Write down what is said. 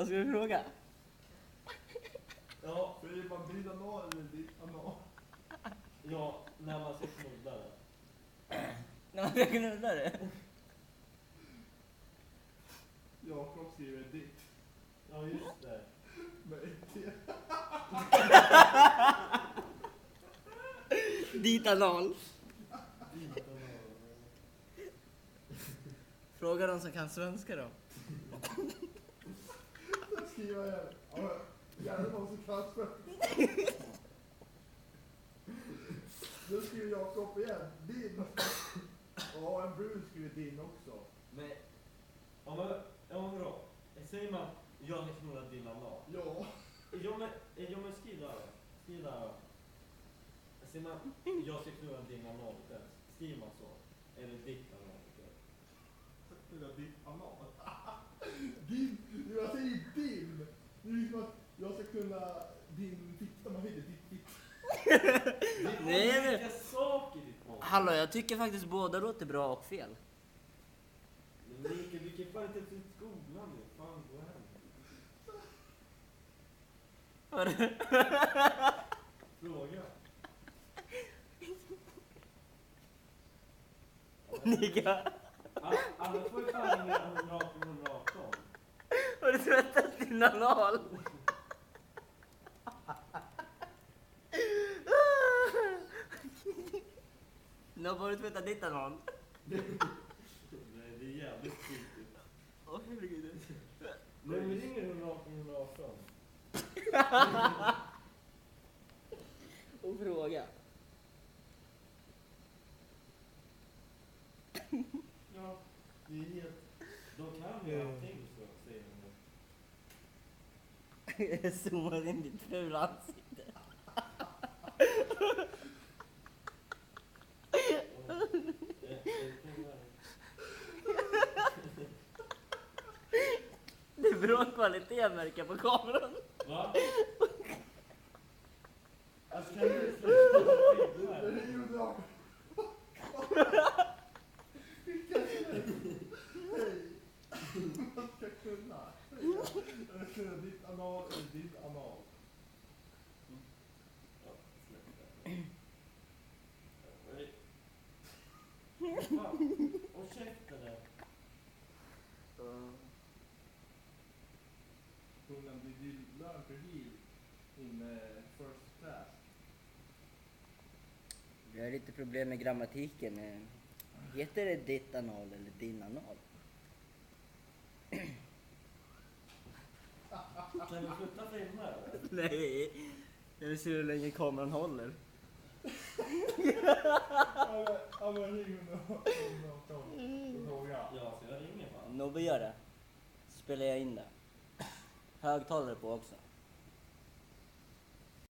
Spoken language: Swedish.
Vad ska du fråga? Ja, säger man din anal eller ditt anal? Ja, när man ska knulla det. När man ska knulla det? Jakob skriver ditt. Ja, just det. Med ett T. Dit anal. Dit anal. Fråga de som kan svenska då. Jag skriver igen. Ja, gärna någon som kan svenska. Nu skriver Jakob igen. Din. Ja, en brun skriver din också. Men, ja men bra. Säger man, jag har knullat din anal. Ja. Ja men skriv där då. Skriv där då. Säger man, jag ska knulla din anal. Skriver man så? Eller ditt anal? Knulla ditt anal? Din, jag säger din. Det är som att jag ska kunna din fitta, man heter ditt fitta. Nej, men... Vilka saker ditt mål? Hallå, jag tycker faktiskt båda låter bra och fel. Men Mikael, vilken fan inte till skolan nu? Fan, gå hem. Fråga. Nika, Alla får ju fan ingen 118. har du tvättat din anal? Nu har du tvättat ditt anal? Nej, det är jävligt skit. Åh, herregud. Nej, men ringer 118. Och fråga. Ja, det är helt... De kan ju allting så, säger de nu. Jag zoomar in ditt fula ansikte. Det är bra kvalitet märker på kameran. Va? Alltså kan du släppa filmer? Det gjorde jag. Hej. Man ska kunna. Jag ska kunna ditt anal eller din anal. Ja, släpp det. Fan, och käften där. Did you learn to heal in first class? Jag har lite problem med grammatiken. Heter det ditt anal eller din anal? Kan du sluta filma eller? Nej, jag vill se hur länge kameran håller. Ja men ring och fråga. Ja, så jag ringer bara. Nobbe gör det. Spelar jag in det. Högtalare på också.